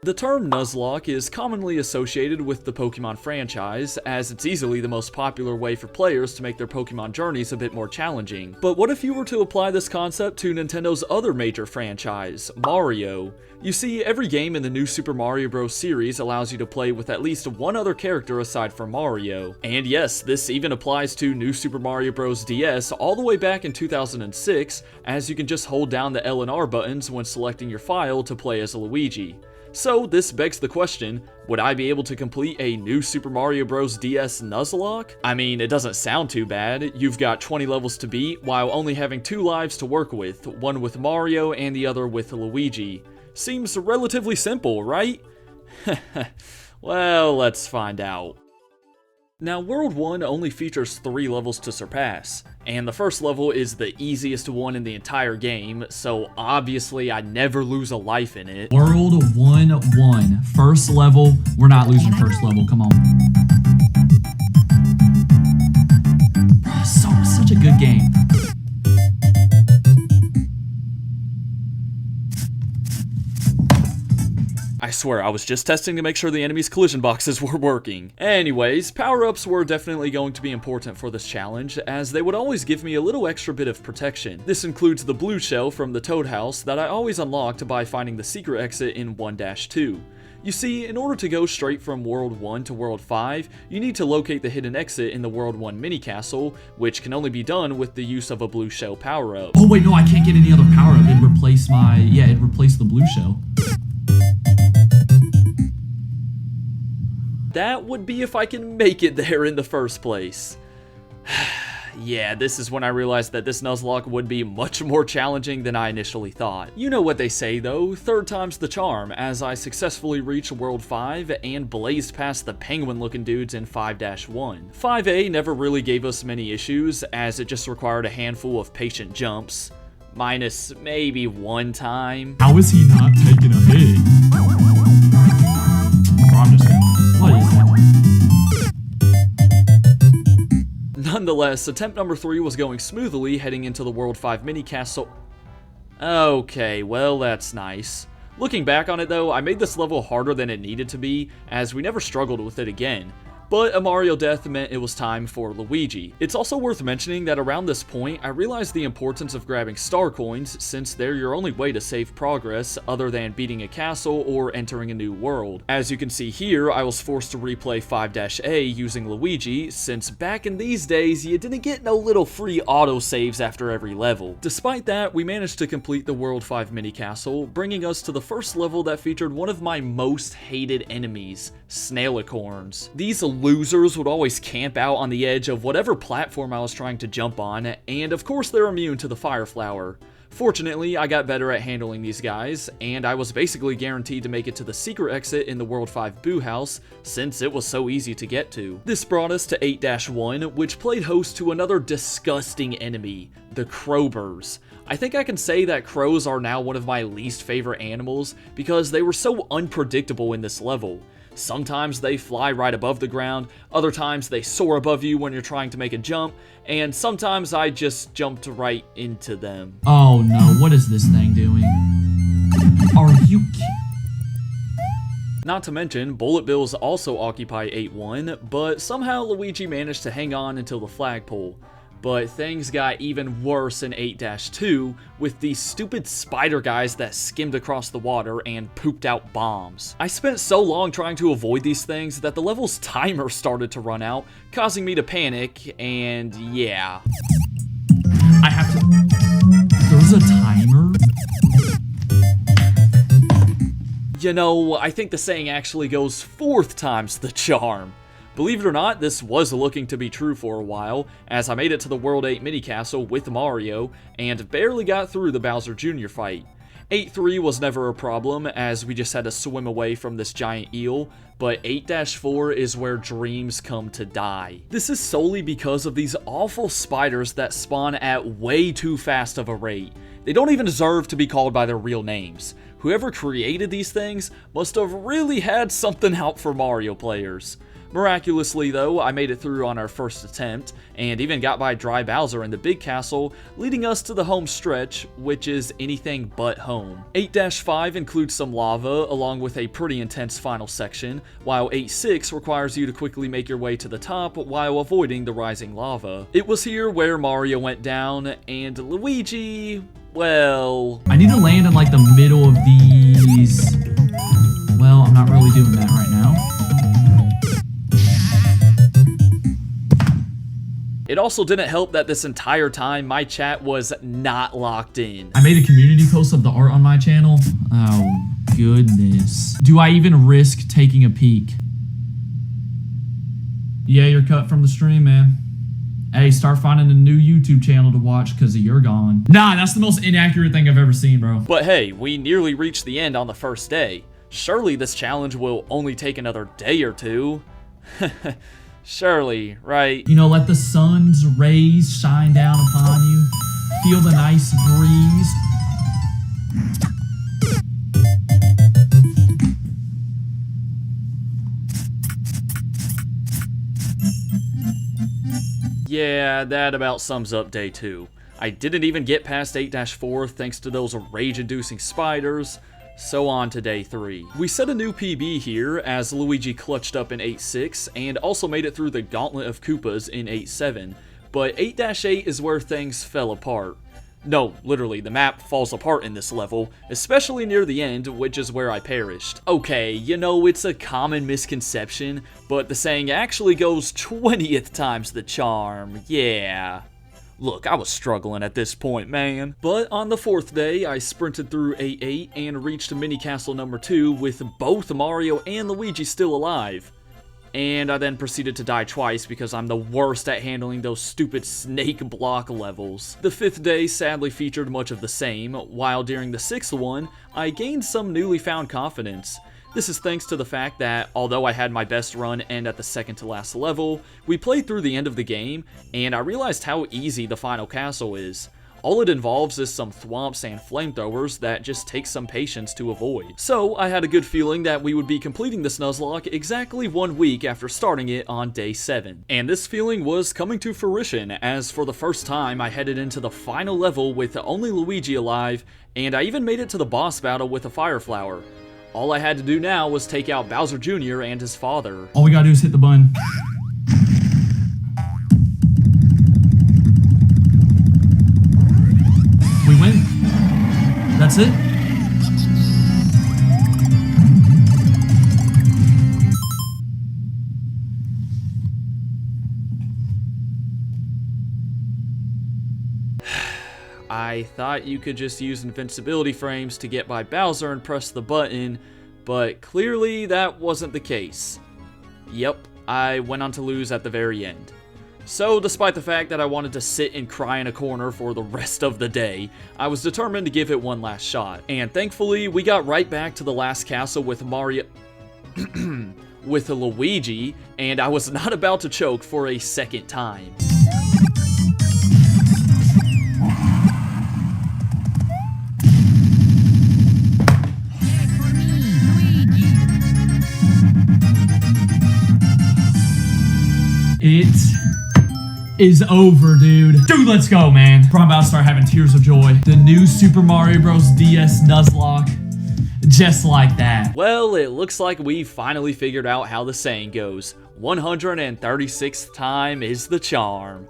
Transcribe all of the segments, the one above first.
The term nuzlocke is commonly associated with the Pokemon franchise, as it's easily the most popular way for players to make their Pokemon journeys a bit more challenging. But what if you were to apply this concept to Nintendo's other major franchise, Mario? You see, every game in the new Super Mario Bros. Series allows you to play with at least one other character aside from Mario. And yes, this even applies to New Super Mario Bros. DS all the way back in 2006, as you can just hold down the L and R buttons when selecting your file to play as Luigi. So this begs the question, would I be able to complete a New Super Mario Bros. DS Nuzlocke? I mean, it doesn't sound too bad. You've got 20 levels to beat while only having 2 lives to work with, one with Mario and the other with Luigi. Seems relatively simple, right? Well, let's find out. Now, World 1 only features 3 levels to surpass, and the first level is the easiest one in the entire game, so obviously I never lose a life in it. World 1-1. First level. We're not losing first level, come on. Such a good game. I swear, I was just testing to make sure the enemy's collision boxes were working. Anyways, power-ups were definitely going to be important for this challenge, as they would always give me a little extra bit of protection. This includes the blue shell from the Toad House that I always unlocked by finding the secret exit in 1-2. You see, in order to go straight from World 1 to World 5, you need to locate the hidden exit in the World 1 mini castle, which can only be done with the use of a blue shell power-up. Oh wait, no, I can't get any other power-up. It replaced it replaced the blue shell. That would be if I can make it there in the first place. Yeah, this is when I realized that this Nuzlocke would be much more challenging than I initially thought. You know what they say though, third time's the charm, as I successfully reached World 5 and blazed past the penguin looking dudes in 5-1. 5A never really gave us many issues, as it just required a handful of patient jumps. Minus maybe one time. How is he not taking a hit? I'm just kidding. What is that? Nonetheless, attempt number 3 was going smoothly heading into the World 5 mini castle. Okay, well that's nice. Looking back on it though, I made this level harder than it needed to be, as we never struggled with it again. But a Mario death meant it was time for Luigi. It's also worth mentioning that around this point, I realized the importance of grabbing star coins, since they're your only way to save progress other than beating a castle or entering a new world. As you can see here, I was forced to replay 5-A using Luigi, since back in these days, you didn't get no little free autosaves after every level. Despite that, we managed to complete the World 5 mini castle, bringing us to the first level that featured one of my most hated enemies, Snailicorns. These losers would always camp out on the edge of whatever platform I was trying to jump on, and of course they're immune to the fire flower. Fortunately, I got better at handling these guys, and I was basically guaranteed to make it to the secret exit in the World 5 Boo House, since it was so easy to get to. This brought us to 8-1, which played host to another disgusting enemy, the Crowbers. I think I can say that crows are now one of my least favorite animals, because they were so unpredictable in this level. Sometimes they fly right above the ground, other times they soar above you when you're trying to make a jump, and sometimes I just jumped right into them. Oh no, what is this thing doing? Are you kidding? Not to mention, bullet bills also occupy 8-1, but somehow Luigi managed to hang on until the flagpole. But things got even worse in 8-2 with these stupid spider guys that skimmed across the water and pooped out bombs. I spent so long trying to avoid these things that the level's timer started to run out, causing me to panic, and yeah. I have to... There's a timer? You know, I think the saying actually goes 4th time's the charm. Believe it or not, this was looking to be true for a while, as I made it to the World 8 mini castle with Mario, and barely got through the Bowser Jr. fight. 8-3 was never a problem, as we just had to swim away from this giant eel, but 8-4 is where dreams come to die. This is solely because of these awful spiders that spawn at way too fast of a rate. They don't even deserve to be called by their real names. Whoever created these things must have really had something out for Mario players. Miraculously though, I made it through on our first attempt, and even got by Dry Bowser in the big castle, leading us to the home stretch, which is anything but home. 8-5 includes some lava, along with a pretty intense final section, while 8-6 requires you to quickly make your way to the top while avoiding the rising lava. It was here where Mario went down, and Luigi, well... I need to land in like the middle of these. Well, I'm not really doing that right now. It also didn't help that this entire time my chat was not locked in. I made a community post of the art on my channel. Oh, goodness. Do I even risk taking a peek? Yeah, you're cut from the stream, man. Hey, start finding a new YouTube channel to watch because you're gone. Nah, that's the most inaccurate thing I've ever seen, bro. But hey, we nearly reached the end on the first day. Surely this challenge will only take another day or two. Surely, right? You know, let the sun's rays shine down upon you. Feel the nice breeze. Yeah, that about sums up day 2. I didn't even get past 8-4 thanks to those rage-inducing spiders. So on to day 3. We set a new PB here as Luigi clutched up in 8-6 and also made it through the Gauntlet of Koopas in 8-7, but 8-8 is where things fell apart. No, literally, the map falls apart in this level, especially near the end, which is where I perished. Okay, you know, it's a common misconception, but the saying actually goes 20th times the charm, yeah. Look, I was struggling at this point, man. But on the 4th day, I sprinted through 8-8 and reached mini castle number 2 with both Mario and Luigi still alive. And I then proceeded to die twice because I'm the worst at handling those stupid snake block levels. The 5th day sadly featured much of the same, while during the 6th one, I gained some newly found confidence. This is thanks to the fact that, although I had my best run end at the second to last level, we played through the end of the game, and I realized how easy the final castle is. All it involves is some thwomps and flamethrowers that just take some patience to avoid. So I had a good feeling that we would be completing this Nuzlocke exactly 1 week after starting it on day 7. And this feeling was coming to fruition, as for the first time I headed into the final level with only Luigi alive, and I even made it to the boss battle with a fire flower. All I had to do now was take out Bowser Jr. and his father. All we gotta do is hit the button. We win. That's it. I thought you could just use invincibility frames to get by Bowser and press the button, but clearly that wasn't the case. Yep, I went on to lose at the very end. So, despite the fact that I wanted to sit and cry in a corner for the rest of the day, I was determined to give it one last shot. And thankfully, we got right back to the last castle with Mario... with Luigi, and I was not about to choke for a second time. It is over, dude. Dude, let's go, man. Bro, I'm about to start having tears of joy. The new Super Mario Bros. DS Nuzlocke. Just like that. Well, it looks like we finally figured out how the saying goes. 136th time is the charm.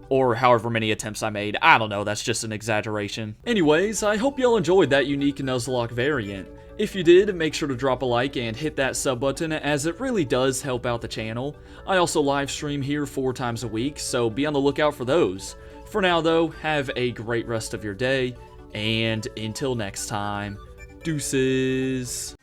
Or however many attempts I made. I don't know, that's just an exaggeration. Anyways, I hope y'all enjoyed that unique Nuzlocke variant. If you did, make sure to drop a like and hit that sub button, as it really does help out the channel. I also live stream here 4 times a week, so be on the lookout for those. For now though, have a great rest of your day, and until next time, deuces.